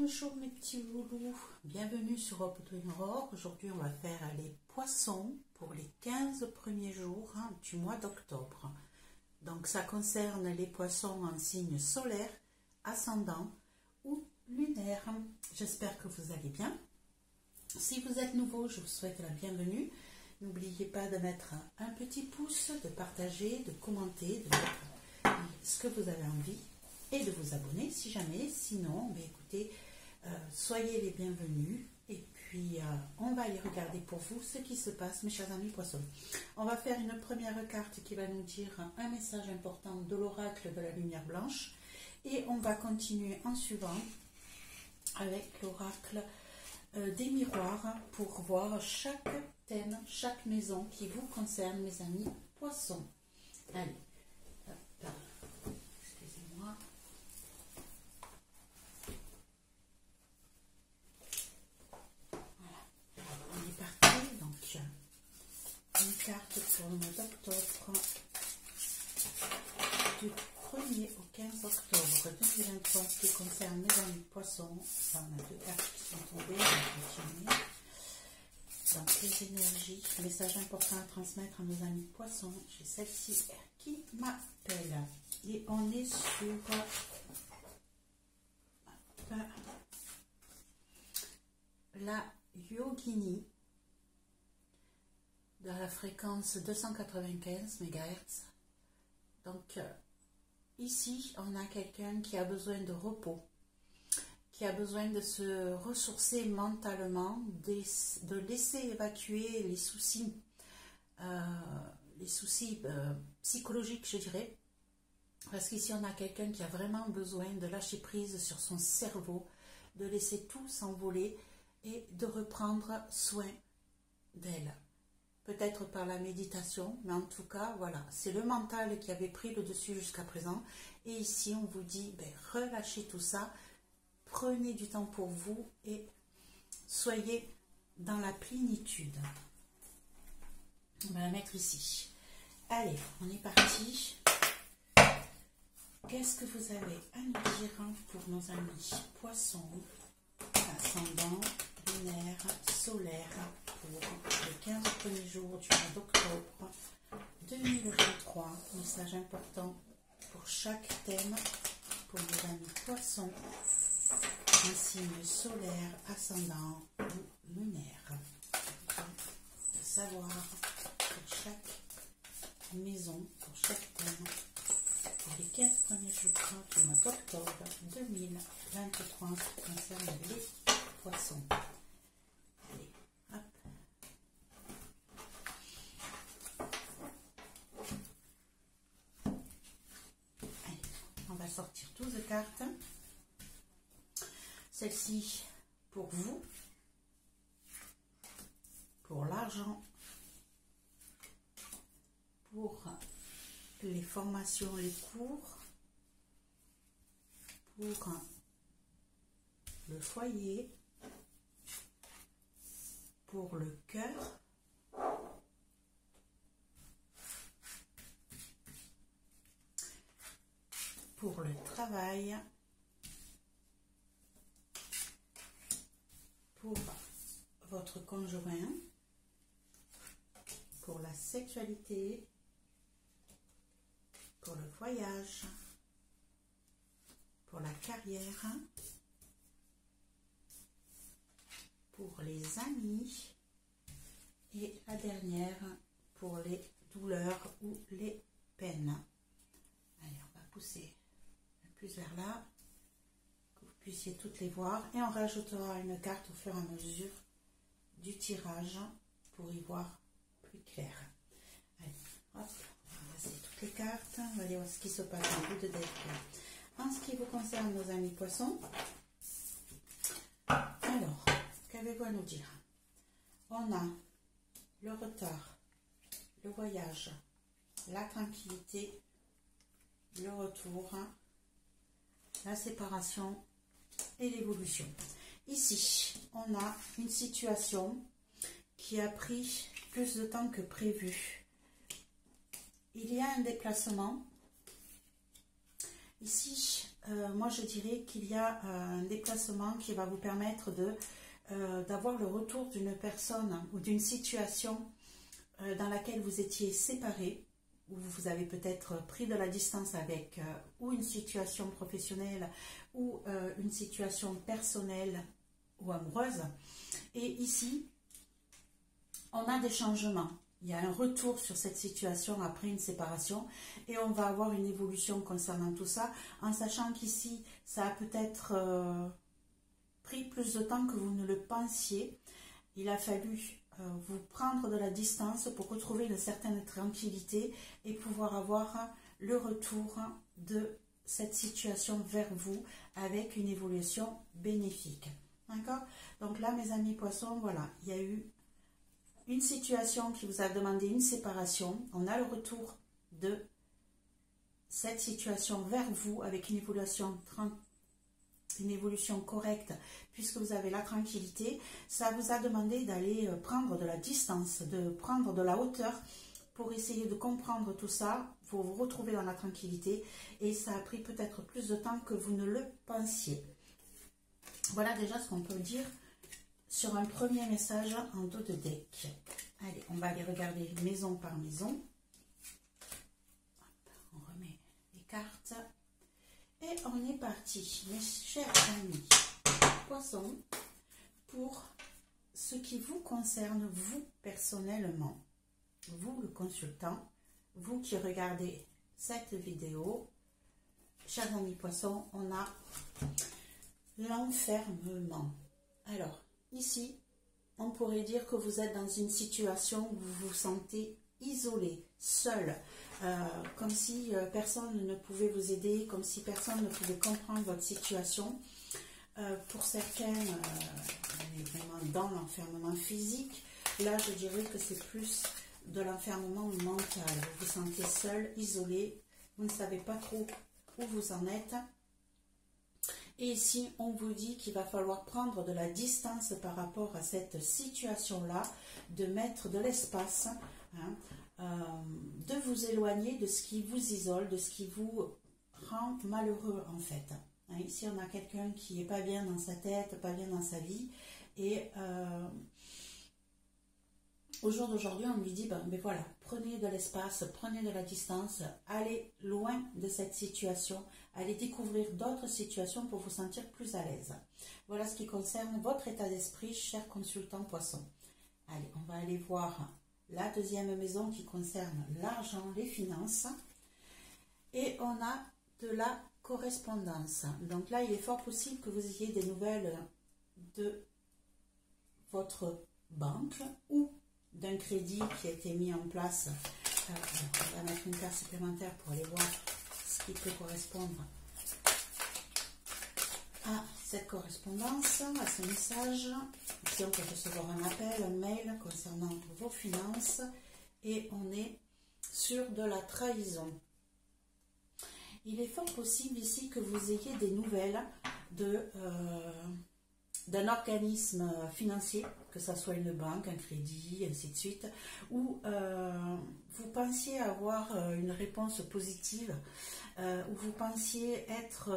Bonjour mes petits loulous, bienvenue sur Hope Dream Aurore. Aujourd'hui on va faire les poissons pour les 15 premiers jours du mois d'octobre. Donc ça concerne les poissons en signe solaire, ascendant ou lunaire. J'espère que vous allez bien. Si vous êtes nouveau, je vous souhaite la bienvenue. N'oubliez pas de mettre un petit pouce, de partager, de commenter, de mettre ce que vous avez envie et de vous abonner si jamais. Sinon, écoutez, soyez les bienvenus et puis on va aller regarder pour vous ce qui se passe, mes chers amis poissons. On va faire une première carte qui va nous dire un message important de l'oracle de la lumière blanche et on va continuer en suivant avec l'oracle des miroirs pour voir chaque thème, chaque maison qui vous concerne, mes amis poissons. Allez, hop là. Excusez-moi. Voilà, on est parti. Donc, une carte pour le mois d'octobre, du 1er au 15 octobre 2023 qui concerne mes amis poissons. Là, on a deux cartes qui sont tombées, on va continuer. Donc les énergies, message important à transmettre à nos amis poissons. J'ai celle-ci qui m'appelle. Et on est sur la Yogini de la fréquence 295 MHz. Donc ici, on a quelqu'un qui a besoin de repos, qui a besoin de se ressourcer mentalement, de laisser évacuer les soucis psychologiques, je dirais. Parce qu'ici, on a quelqu'un qui a vraiment besoin de lâcher prise sur son cerveau, de laisser tout s'envoler et de reprendre soin d'elle. Peut-être par la méditation, mais en tout cas, voilà, c'est le mental qui avait pris le dessus jusqu'à présent. Et ici, on vous dit, relâchez tout ça. Prenez du temps pour vous et soyez dans la plénitude. On va la mettre ici. Allez, on est parti. Qu'est-ce que vous avez à nous dire pour nos amis poissons, ascendant, lunaire, solaire, pour les 15 premiers jours du mois d'octobre 2023. Message important pour chaque thème, pour nos amis poissons, un signe solaire, ascendant ou lunaire. De savoir pour chaque maison, pour chaque thème, pour les 15 premiers jours du mois d'octobre 2023 qui concerne les poissons. Allez, hop. Allez, on va sortir 12 cartes. Celle-ci pour vous, pour l'argent, pour les formations, les cours, pour le foyer, pour le cœur, pour le travail, pour votre conjoint, pour la sexualité, pour le voyage, pour la carrière, pour les amis et la dernière pour les douleurs ou les peines. Allez, on va pousser le plus vers là, que vous puissiez toutes les voir et on rajoutera une carte au fur et à mesure du tirage pour y voir plus clair. Allez, hop, on va passer toutes les cartes, on va aller voir ce qui se passe en bout de deck. En ce qui vous concerne, nos amis poissons, alors, qu'avez-vous à nous dire? On a le retard, le voyage, la tranquillité, le retour, la séparation et l'évolution. Ici, on a une situation qui a pris plus de temps que prévu. Il y a un déplacement. Ici, moi je dirais qu'il y a un déplacement qui va vous permettre d'avoir le retour d'une personne ou d'une situation dans laquelle vous étiez séparés, où vous avez peut-être pris de la distance avec ou une situation professionnelle ou une situation personnelle ou amoureuse. Et ici, on a des changements. Il y a un retour sur cette situation après une séparation et on va avoir une évolution concernant tout ça, en sachant qu'ici, ça a peut-être pris plus de temps que vous ne le pensiez. Il a fallu vous prendre de la distance pour retrouver une certaine tranquillité et pouvoir avoir le retour de cette situation vers vous avec une évolution bénéfique. D'accord? Donc là, mes amis poissons, voilà, il y a eu une situation qui vous a demandé une séparation. On a le retour de cette situation vers vous avec une évolution correcte, puisque vous avez la tranquillité. Ça vous a demandé d'aller prendre de la distance, de prendre de la hauteur pour essayer de comprendre tout ça, pour vous retrouver dans la tranquillité, et ça a pris peut-être plus de temps que vous ne le pensiez. Voilà déjà ce qu'on peut dire sur un premier message en dos de deck. Allez, on va aller regarder maison par maison. On remet les cartes. Et on est parti, mes chers amis poissons, pour ce qui vous concerne, vous personnellement, vous le consultant, vous qui regardez cette vidéo. Chers amis poissons, on a l'enfermement. Alors, ici, on pourrait dire que vous êtes dans une situation où vous vous sentez isolé, seul, comme si personne ne pouvait vous aider, comme si personne ne pouvait comprendre votre situation. Pour certains, on est vraiment dans l'enfermement physique. Là, je dirais que c'est plus de l'enfermement mental. Vous vous sentez seul, isolé, vous ne savez pas trop où vous en êtes. Et ici, on vous dit qu'il va falloir prendre de la distance par rapport à cette situation-là, de mettre de l'espace, de vous éloigner de ce qui vous isole, de ce qui vous rend malheureux en fait. Ici, on a quelqu'un qui n'est pas bien dans sa tête, pas bien dans sa vie. Et au jour d'aujourd'hui, on lui dit, ben voilà, prenez de l'espace, prenez de la distance, allez loin de cette situation, allez découvrir d'autres situations pour vous sentir plus à l'aise. Voilà ce qui concerne votre état d'esprit, cher consultant poisson. Allez, on va aller voir la deuxième maison qui concerne l'argent, les finances. Et on a de la correspondance. Donc là, il est fort possible que vous ayez des nouvelles de votre banque ou d'un crédit qui a été mis en place. On va mettre une carte supplémentaire pour aller voir ce qui peut correspondre à cette correspondance, à ce message. Ici, on peut recevoir un appel, un mail concernant vos finances. Et on est sur de la trahison. Il est fort possible ici que vous ayez des nouvelles d'un organisme financier, que ce soit une banque, un crédit, ainsi de suite, où vous pensiez avoir une réponse positive, où vous pensiez être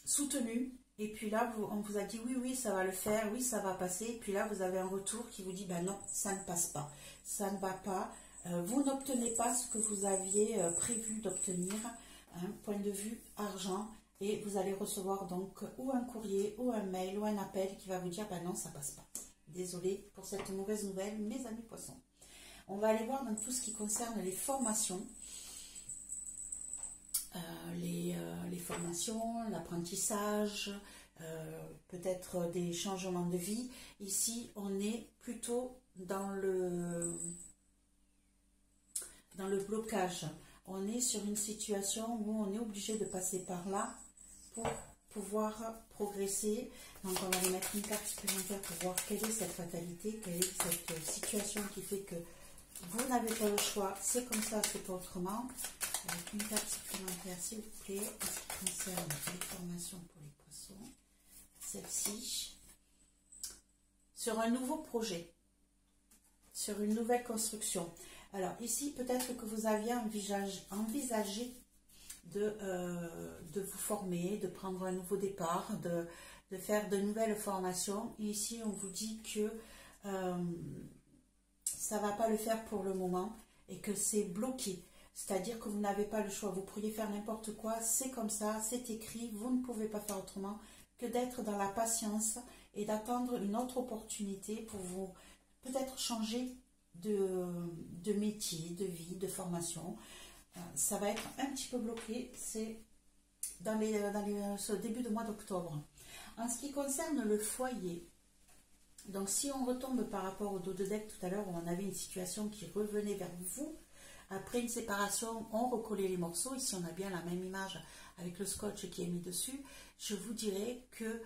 soutenu, et puis là, on vous a dit oui, oui, ça va le faire, oui, ça va passer, et puis là, vous avez un retour qui vous dit, ben non, ça ne passe pas, ça ne va pas, vous n'obtenez pas ce que vous aviez prévu d'obtenir, point de vue argent, et vous allez recevoir donc ou un courrier, ou un mail, ou un appel qui va vous dire, ben non, ça passe pas. Désolée pour cette mauvaise nouvelle, mes amis poissons. On va aller voir dans tout ce qui concerne les formations, les formations, l'apprentissage, peut-être des changements de vie. Ici, on est plutôt dans le blocage. On est sur une situation où on est obligé de passer par là pour pouvoir progresser. Donc on va aller mettre une carte supplémentaire pour voir quelle est cette fatalité, quelle est cette situation qui fait que vous n'avez pas le choix, c'est comme ça, c'est pas autrement. Avec une carte supplémentaire, s'il vous plaît, en ce qui concerne les formations pour les poissons. Celle-ci. Sur un nouveau projet, sur une nouvelle construction. Alors ici, peut-être que vous aviez envisagé de vous former, de prendre un nouveau départ, de faire de nouvelles formations. Et ici, on vous dit que ça ne va pas le faire pour le moment et que c'est bloqué. C'est-à-dire que vous n'avez pas le choix. Vous pourriez faire n'importe quoi, c'est comme ça, c'est écrit, vous ne pouvez pas faire autrement que d'être dans la patience et d'attendre une autre opportunité pour vous peut-être changer de métier, de vie, de formation. Ça va être un petit peu bloqué, c'est dans ce début de mois d'octobre. En ce qui concerne le foyer, donc si on retombe par rapport au dos de deck tout à l'heure où on avait une situation qui revenait vers vous, après une séparation, on recollait les morceaux. Ici, on a bien la même image avec le scotch qui est mis dessus. Je vous dirais que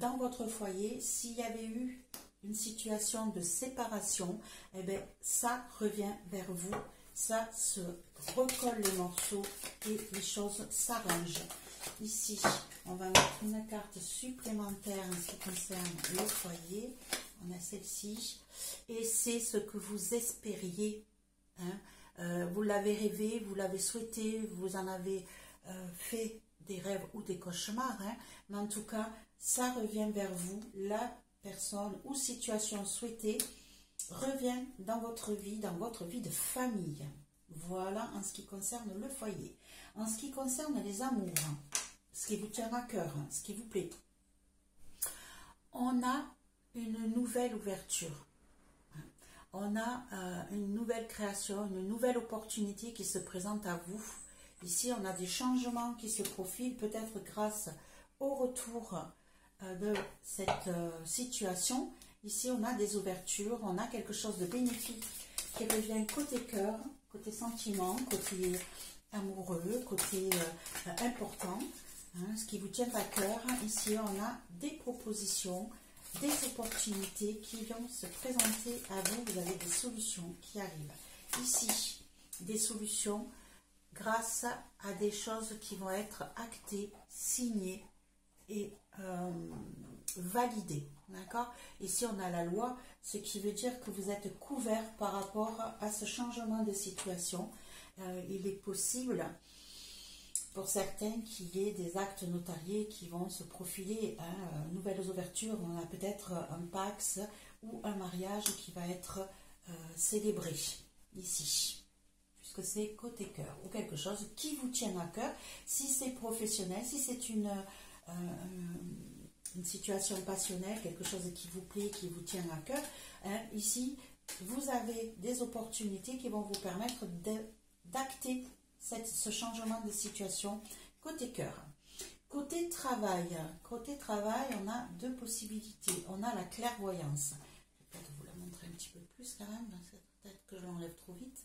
dans votre foyer, s'il y avait eu une situation de séparation, eh bien, ça revient vers vous. Ça se recolle les morceaux et les choses s'arrangent. Ici, on va mettre une carte supplémentaire en ce qui concerne le foyer. On a celle-ci. Et c'est ce que vous espériez. Hein. Vous l'avez rêvé, vous l'avez souhaité, vous en avez fait des rêves ou des cauchemars. Hein. Mais en tout cas, ça revient vers vous. La personne ou situation souhaitée revient dans votre vie de famille. Voilà en ce qui concerne le foyer. En ce qui concerne les amours, ce qui vous tient à cœur, ce qui vous plaît, on a une nouvelle ouverture. On a une nouvelle création, une nouvelle opportunité qui se présente à vous. Ici, on a des changements qui se profilent, peut-être grâce au retour de cette situation. Ici, on a des ouvertures, on a quelque chose de bénéfique qui revient côté cœur, côté sentiment, côté amoureux, côté important, hein, ce qui vous tient à cœur. Ici, on a des propositions, des opportunités qui vont se présenter à vous. Vous avez des solutions qui arrivent. Ici, des solutions grâce à des choses qui vont être actées, signées et validées. D'accord? Ici, on a la loi, ce qui veut dire que vous êtes couvert par rapport à ce changement de situation. Il est possible pour certains qu'il y ait des actes notariés qui vont se profiler, hein, nouvelles ouvertures. On a peut-être un pax ou un mariage qui va être célébré ici, puisque c'est côté cœur ou quelque chose qui vous tient à cœur. Si c'est professionnel, si c'est une situation passionnelle, quelque chose qui vous plaît, qui vous tient à cœur, hein, ici, vous avez des opportunités qui vont vous permettre d'acter ce changement de situation côté cœur. Côté travail, on a deux possibilités. On a la clairvoyance. Je vais peut-être vous la montrer un petit peu plus quand même, peut-être que je l'enlève trop vite.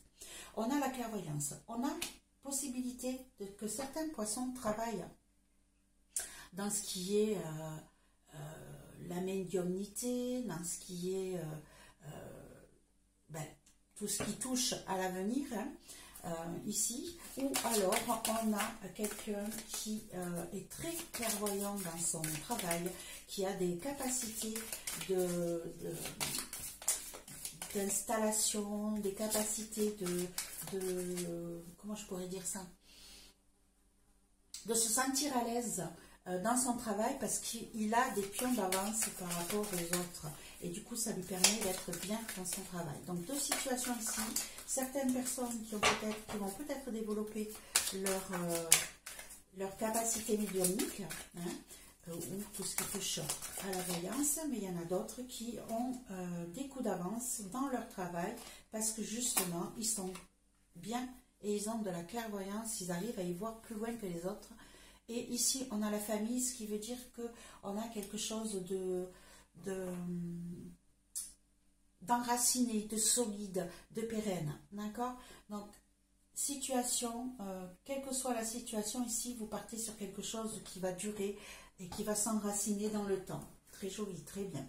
On a la clairvoyance. On a possibilité que certains poissons travaillent dans ce qui est la médiumnité, dans ce qui est tout ce qui touche à l'avenir, hein, ici, ou alors on a quelqu'un qui est très clairvoyant dans son travail, qui a des capacités d'installation, des capacités comment je pourrais dire ça, de se sentir à l'aise dans son travail parce qu'il a des pions d'avance par rapport aux autres. Et du coup, ça lui permet d'être bien dans son travail. Donc, deux situations ici. Certaines personnes qui vont peut-être développer leur capacité médiumnique, hein, ou tout ce qui touche à la voyance, mais il y en a d'autres qui ont des coups d'avance dans leur travail parce que justement, ils sont bien et ils ont de la clairvoyance, ils arrivent à y voir plus loin que les autres. Et ici, on a la famille, ce qui veut dire qu'on a quelque chose d'enraciné, de solide, de pérenne. D'accord? Donc, situation, quelle que soit la situation, ici, vous partez sur quelque chose qui va durer et qui va s'enraciner dans le temps. Très joli, très bien.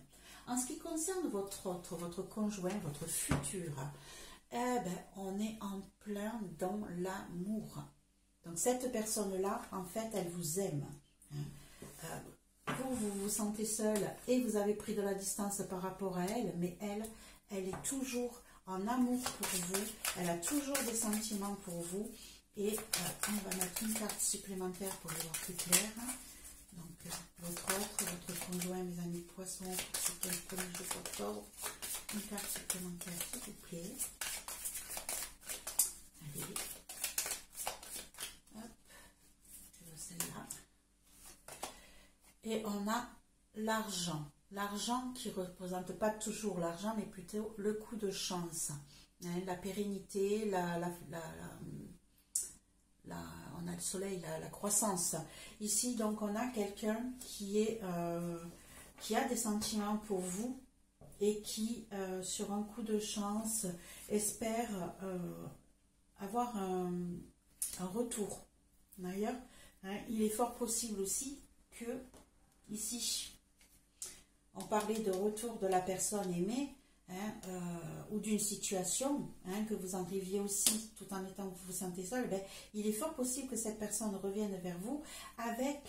En ce qui concerne votre conjoint, votre futur, eh ben, on est en plein dans l'amour. Donc, cette personne-là, en fait, elle vous aime. Hein. Vous vous sentez seul et vous avez pris de la distance par rapport à elle, mais elle est toujours en amour pour vous. Elle a toujours des sentiments pour vous. Et on va mettre une carte supplémentaire pour les voir plus clair. Donc, votre conjoint, mes amis poissons, pour ces 15 premiers jours d'octobre. Une carte supplémentaire, s'il vous plaît. Allez. Hop. Je veux celle-là. Et on a l'argent. L'argent qui ne représente pas toujours l'argent, mais plutôt le coup de chance. Hein, la pérennité, on a le soleil, la croissance. Ici, donc, on a quelqu'un qui a des sentiments pour vous et qui, sur un coup de chance, espère avoir un retour. D'ailleurs, hein, il est fort possible aussi que, ici, on parlait de retour de la personne aimée, hein, ou d'une situation, hein, que vous en viviez aussi, tout en étant que vous vous sentez seul, ben, il est fort possible que cette personne revienne vers vous avec,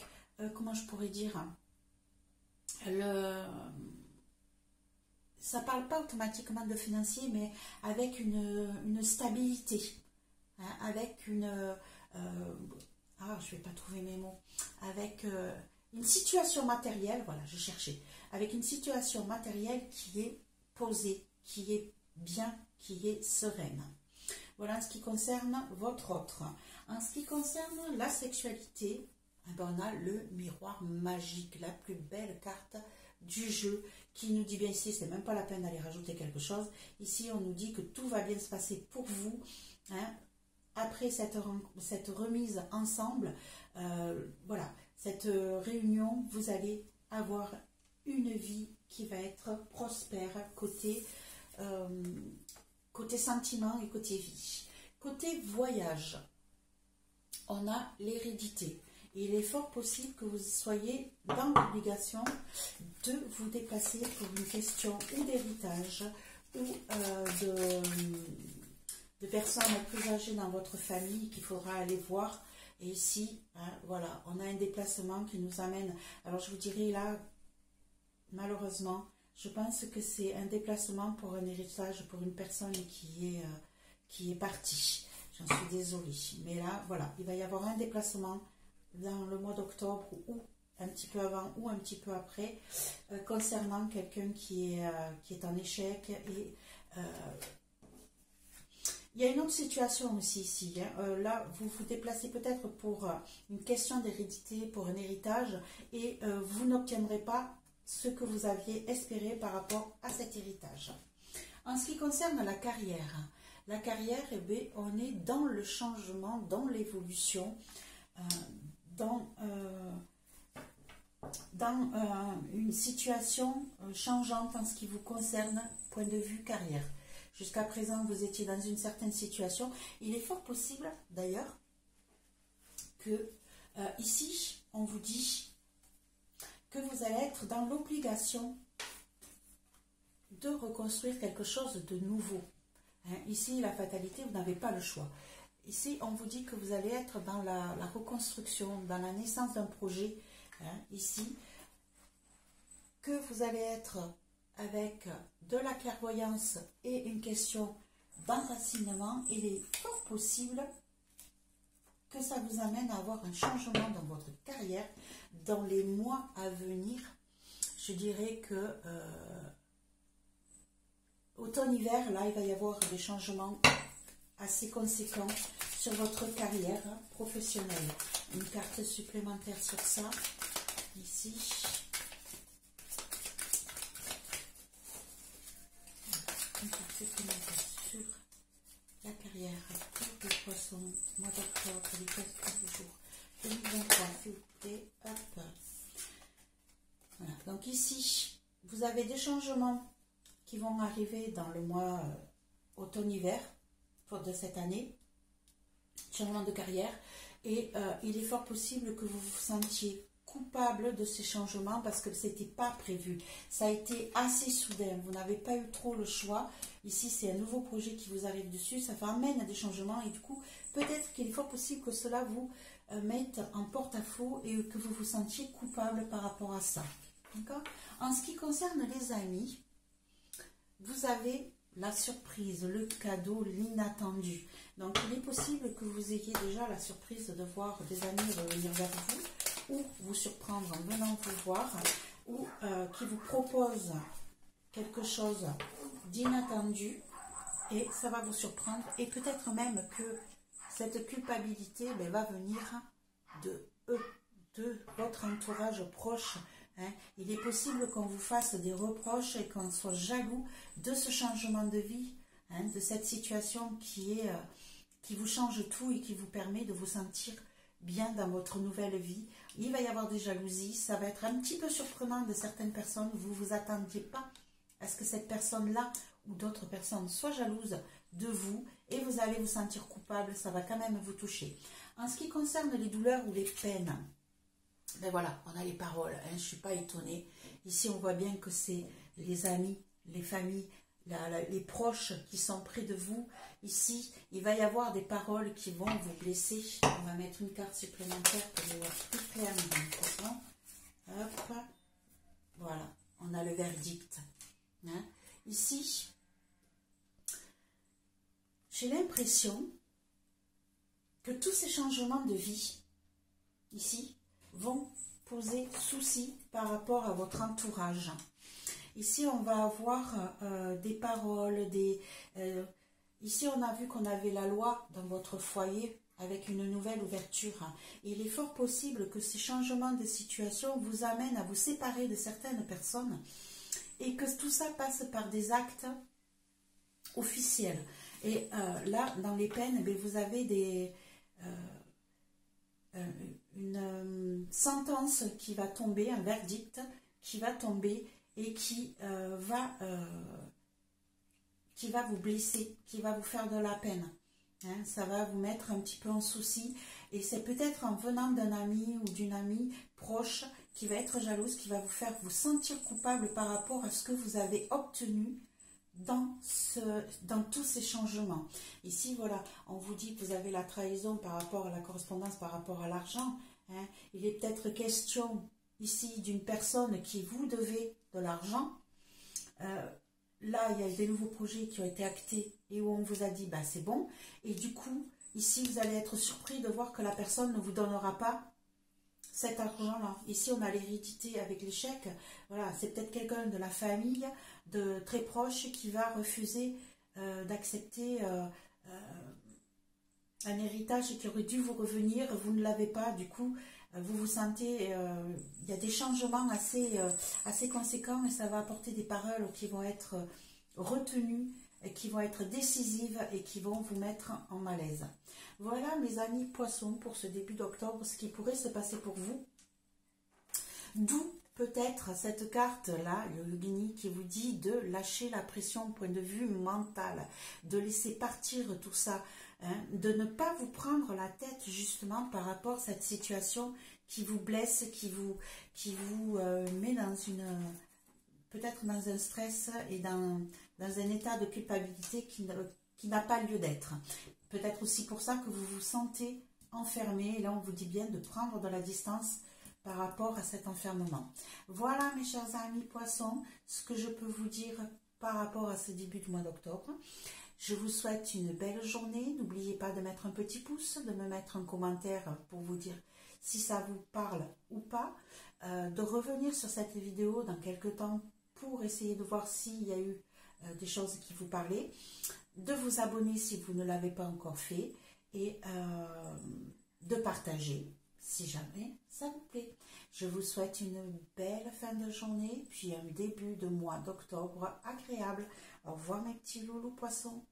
comment je pourrais dire, ça ne parle pas automatiquement de financier, mais avec une stabilité, hein, avec je ne vais pas trouver mes mots, avec une situation matérielle, voilà, je cherchais, avec une situation matérielle qui est posée, qui est bien, qui est sereine. Voilà en ce qui concerne votre autre. En ce qui concerne la sexualité, eh ben, on a le miroir magique, la plus belle carte du jeu, qui nous dit bien ici, c'est même pas la peine d'aller rajouter quelque chose. Ici, on nous dit que tout va bien se passer pour vous, hein, après cette remise ensemble. Voilà, cette réunion, vous allez avoir une vie qui va être prospère côté sentiment et côté vie. Côté voyage, on a l'hérédité. Il est fort possible que vous soyez dans l'obligation de vous déplacer pour une question ou d'héritage ou de personnes plus âgées dans votre famille qu'il faudra aller voir. Et ici, hein, voilà, on a un déplacement qui nous amène. Alors je vous dirais là, malheureusement, je pense que c'est un déplacement pour un héritage, pour une personne qui est partie. J'en suis désolée. Mais là, voilà, il va y avoir un déplacement dans le mois d'octobre ou un petit peu avant ou un petit peu après, concernant quelqu'un qui est en échec. Et il y a une autre situation aussi ici. Hein. Là, vous vous déplacez peut-être pour une question d'hérédité, pour un héritage, et vous n'obtiendrez pas ce que vous aviez espéré par rapport à cet héritage. En ce qui concerne la carrière, eh bien, on est dans le changement, dans l'évolution, dans une situation changeante en ce qui vous concerne, point de vue carrière. Jusqu'à présent, vous étiez dans une certaine situation. Il est fort possible, d'ailleurs, que ici, on vous dit que vous allez être dans l'obligation de reconstruire quelque chose de nouveau. Hein, ici, la fatalité, vous n'avez pas le choix. Ici, on vous dit que vous allez être dans la reconstruction, dans la naissance d'un projet. Hein, ici, que vous allez être avec de la clairvoyance et une question d'enracinement. Il est fort possible que ça vous amène à avoir un changement dans votre carrière dans les mois à venir. Je dirais que automne-hiver, là, il va y avoir des changements assez conséquents sur votre carrière professionnelle. Une carte supplémentaire sur ça, ici. Une carte supplémentaire sur la carrière pour les poissons, mois d'octobre, les 15 jours 2023, s'il vous plaît. Hop. Voilà. Donc ici, vous avez des changements qui vont arriver dans le mois automne-hiver de cette année, changement de carrière, et il est fort possible que vous vous sentiez coupable de ces changements parce que ce n'était pas prévu. Ça a été assez soudain, vous n'avez pas eu trop le choix. Ici, c'est un nouveau projet qui vous arrive dessus, ça amène à des changements et du coup, peut-être qu'il est fort possible que cela vous mette en porte-à-faux et que vous vous sentiez coupable par rapport à ça. D'accord ? En ce qui concerne les amis, vous avez la surprise, le cadeau, l'inattendu. Donc, il est possible que vous ayez déjà la surprise de voir des amis revenir vers vous ou vous surprendre en venant vous voir ou qui vous proposent quelque chose d'inattendu et ça va vous surprendre. Et peut-être même que cette culpabilité va venir de eux, de votre entourage proche. Il est possible qu'on vous fasse des reproches et qu'on soit jaloux de ce changement de vie, de cette situation qui vous change tout et qui vous permet de vous sentir bien dans votre nouvelle vie. Il va y avoir des jalousies, ça va être un petit peu surprenant de certaines personnes, vous ne vous attendiez pas à ce que cette personne-là ou d'autres personnes soient jalouses de vous et vous allez vous sentir coupable, ça va quand même vous toucher. En ce qui concerne les douleurs ou les peines, ben voilà, on a les paroles, je ne suis pas étonnée. Ici, on voit bien que c'est les amis, les familles, les proches qui sont près de vous. Ici, il va y avoir des paroles qui vont vous blesser. On va mettre une carte supplémentaire pour les voir plus clairement. Hop, voilà, on a le verdict. Ici, j'ai l'impression que tous ces changements de vie, ici, vont poser souci par rapport à votre entourage. Ici, on va avoir des paroles, ici, on a vu qu'on avait la loi dans votre foyer avec une nouvelle ouverture. Il est fort possible que ces changements de situation vous amènent à vous séparer de certaines personnes et que tout ça passe par des actes officiels. Et là, dans les peines, vous avez une sentence qui va tomber, un verdict qui va tomber et qui va vous blesser, qui va vous faire de la peine. Ça va vous mettre un petit peu en souci et c'est peut-être en venant d'un ami ou d'une amie proche qui va être jalouse, qui va vous faire vous sentir coupable par rapport à ce que vous avez obtenu dans tous ces changements. Ici, voilà, on vous dit que vous avez la trahison par rapport à la correspondance, par rapport à l'argent. Il est peut-être question ici d'une personne qui vous devait de l'argent. Là, il y a des nouveaux projets qui ont été actés et où on vous a dit, c'est bon. Et du coup, ici, vous allez être surpris de voir que la personne ne vous donnera pas cet argent-là. Ici, on a l'hérédité avec les chèques. Voilà, c'est peut-être quelqu'un de la famille, de très proche, qui va refuser d'accepter un héritage qui aurait dû vous revenir. Vous ne l'avez pas, du coup, vous vous sentez... il y a des changements assez conséquents et ça va apporter des paroles qui vont être retenues, qui vont être décisives et qui vont vous mettre en malaise. Voilà mes amis poissons pour ce début d'octobre, ce qui pourrait se passer pour vous. D'où peut-être cette carte-là, le Yogini, qui vous dit de lâcher la pression au point de vue mental, de laisser partir tout ça, de ne pas vous prendre la tête justement par rapport à cette situation qui vous blesse, qui vous met dans peut-être dans un stress et dans un état de culpabilité qui n'a pas lieu d'être. Peut-être aussi pour ça que vous vous sentez enfermé. Et là, on vous dit bien de prendre de la distance par rapport à cet enfermement. Voilà, mes chers amis poissons, ce que je peux vous dire par rapport à ce début du mois d'octobre. Je vous souhaite une belle journée. N'oubliez pas de mettre un petit pouce, de me mettre un commentaire pour vous dire si ça vous parle ou pas, de revenir sur cette vidéo dans quelques temps pour essayer de voir s'il y a eu des choses qui vous parlaient, de vous abonner si vous ne l'avez pas encore fait et de partager si jamais ça vous plaît. Je vous souhaite une belle fin de journée puis un début de mois d'octobre agréable. Au revoir mes petits loulous poissons.